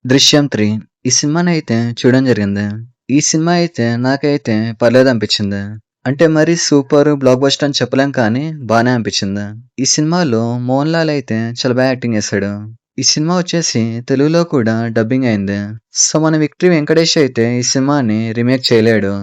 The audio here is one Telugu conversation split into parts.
'దృశ్యం 3' ఈ సినిమానైతే చూడడం జరిగింది. ఈ సినిమా అయితే నాకైతే పర్లేదనిపించింది. అంటే మరీ సూపర్, బ్లాక్ బస్టర్ అని చెప్పలేం కానీ బానే అనిపించింది. ఈ సినిమాలో 'మోహన్ లాల్' అయితే చాలా బాగా యాక్టింగ్ చేశాడు. ఈ సినిమా వచ్చేసి తెలుగులో కూడా డబ్బింగ్ అయింది. సో, మన 'విక్టరీ వెంకటేష్' అయితే ఈ సినిమాని రీమేక్ చేయలేడు.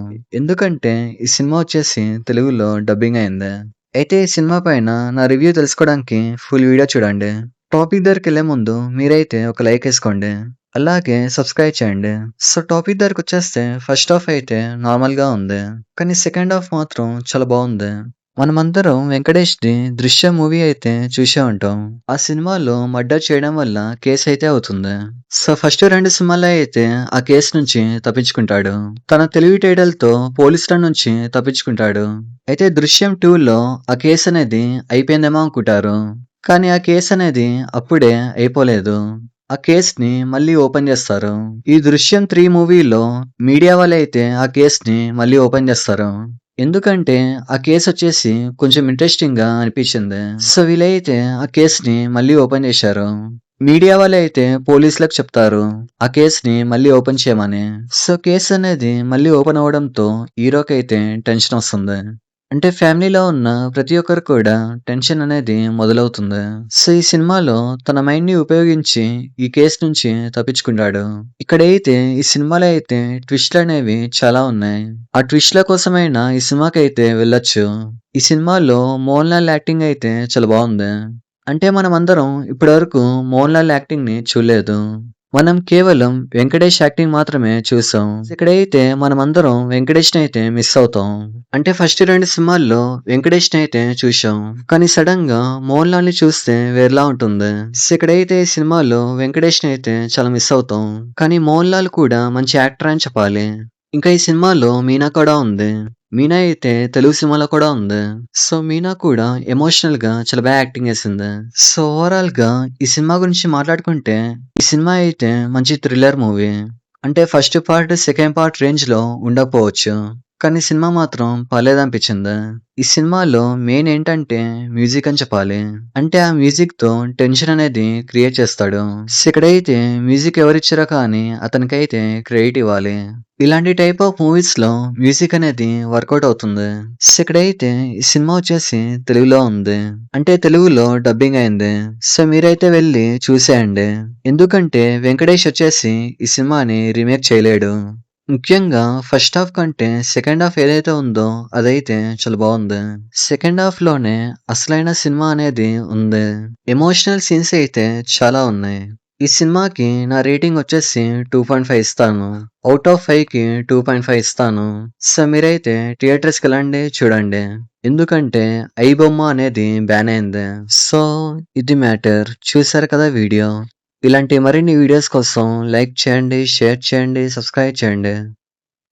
ఎందుకంటే ఈ సినిమా వచ్చేసి తెలుగులో డబ్బింగ్ అయింది. అయితే ఈ సినిమా పైన నా రివ్యూ తెలుసుకోవడానికి ఫుల్ వీడియో చూడండి. టాపిక్ దగ్గరికెళ్ళే ముందు మీరైతే ఒక లైక్ ఏసుకోండి. అలాగే సబ్స్క్రైబ్ చేయండి. సో, టాపిక్ దగ్గరకొచ్చేస్తే ఫస్ట్ హాఫ్ అయితే నార్మల్‌గా ఉంది. కానీ సెకండ్ హాఫ్ మాత్రం చాలా బావుంది. మనమందరం వెంకటేష్‌ది 'దృశ్యం' మూవీ అయితే చూసే ఉంటాం. ఆ సినిమాలో మర్డర్ చేయడం వల్ల కేసయితే అవుతుంది. సో, ఫస్ట్ 2 సినిమాల్లో అయితే ఆ కేస్ నుంచి తప్పించుకుంటాడు. తన తెలివితేటలతో పోలీసుల నుంచి తప్పించుకుంటాడు. అయితే 'దృశ్యం 2లో' ఆ కేస్ అనేది అయిపోయిందేమో అనుకుంటారు. కానీ ఆ కేస్ అనేది అప్పుడే అయిపోలేదు. ఆ కేస్‌ని మళ్ళీ ఓపెన్ చేస్తారు. ఈ 'దృశ్యం 3' మూవీలో మీడియా వాళ్ళైతే ఆ కేస్‌ని మళ్ళీ ఓపెన్ చేస్తారు. ఎందుకంటే ఆ కేసొచ్చేసి కొంచెం ఇంట్రెస్టింగ్‌గా అనిపించింది. సో, వీళ్ళైతే ఆ కేస్‌ని మళ్ళీ ఓపెన్ చేశారు. మీడియా వాళ్ళైతే పోలీసులకు చెప్తారు ఆ కేస్‌ని మళ్ళీ ఓపెన్ చేయమని. సో, కేస్ అనేది మళ్ళీ ఓపెన్ అవ్వడంతో హీరోకైతే టెన్షనొస్తుంది. అంటే ఫ్యామిలీలో ఉన్న ప్రతి ఒక్కరు కూడా టెన్షన్ అనేది మొదలవుతుంది. సో, ఈ సినిమాలో తన మైండ్‌ని ఉపయోగించి ఈ కేస్ నుంచి తప్పించుకుంటాడు. ఇక్కడైతే ఈ సినిమాలో అయితే ట్విస్ట్‌లనేవి చాలా ఉన్నాయి. ఆ ట్విస్ట్‌ల కోసమైనా ఈ సినిమాకైతే వెళ్ళొచ్చు. ఈ సినిమాలో మోహన్ లాల్ యాక్టింగ్ అయితే చాలా బావుంది. అంటే మనమందరం ఇప్పటివరకు మోహన్ లాల్ యాక్టింగ్‌ని చూడలేదు. మనం కేవలం వెంకటేష్ యాక్టింగ్ మాత్రమే చూసాం. ఇక్కడైతే మనమందరం వెంకటేష్‌నైతే మిస్ అవుతాం. అంటే ఫస్ట్ 2 సినిమాల్లో వెంకటేష్‌నైతే చూశాం. కానీ సడెన్‌గా మోహన్ లాల్‌ని చూస్తే వేరేలా ఉంటుంది. ఇక్కడైతే ఈ సినిమాలో వెంకటేష్‌నైతే చాలా మిస్ అవుతాం. కానీ మోహన్ లాల్ కూడా మంచి యాక్టర్ అని చెప్పాలి. ఇంకా ఈ సినిమాలో మీనా కూడా ఉంది. మీనా అయితే తెలుగు సినిమాలో కూడా ఉంది. సో, మీనా కూడా ఎమోషనల్‌గా చాలా బాగా యాక్టింగ్ చేసింది. సో, ఓవరాల్‌గా ఈ సినిమా గురించి మాట్లాడుకుంటే ఈ సినిమా అయితే మంచి థ్రిల్లర్ మూవీ. అంటే ఫస్ట్ పార్ట్, సెకండ్ పార్ట్ రేంజ్‌లో ఉండకపోవచ్చు. కానీ సినిమా మాత్రం పర్లేదనిపించింది. ఈ సినిమాలో మెయిన్ ఏంటంటే మ్యూజిక్ అని చెప్పాలి. అంటే ఆ మ్యూజిక్‌తో టెన్షన్ అనేది క్రియేట్ చేస్తాడు. ఇక్కడైతే మ్యూజిక్ ఎవరిచ్చారో కానీ అతనికైతే క్రెడిట్ ఇవ్వాలి. ఇలాంటి టైప్ ఆఫ్ మూవీస్‌లో మ్యూజిక్ అనేది వర్కౌట్ అవుతుంది. ఇక్కడైతే ఈ సినిమా వచ్చేసి తెలుగులో ఉంది. అంటే తెలుగులో డబ్బింగ్ అయింది. సో, మీరైతే వెళ్లి చూసేయండి. ఎందుకంటే వెంకటేష్ వచ్చేసి ఈ సినిమాని రీమేక్ చేయలేడు. ముఖ్యంగా ఫస్ట్ హాఫ్ కంటే సెకండ్ హాఫ్ ఏదైతే ఉందో అదైతే చాలా బావుంది. సెకండ్ హాఫ్‌లోనే అసలైన సినిమా అనేది ఉంది. ఎమోషనల్ సీన్స్ అయితే చాలా ఉన్నాయి. ఈ సినిమాకి నా రేటింగ్ వచ్చేసి 2.5 ఇస్తాను. ఔట్ ఆఫ్ 5కి 2.5 ఇస్తాను. సో, మీరైతే థియేటర్స్‌కెళ్ళండి చూడండి. ఎందుకంటే 'ఐ బొమ్మ' అనేది బ్యాన్ అయింది. సో, ఇది మ్యాటర్. చూసారు కదా వీడియో. ఇలాంటి మరిన్ని వీడియోస్ కోసం లైక్ చేయండి, షేర్ చేయండి, సబ్స్క్రైబ్ చేయండి.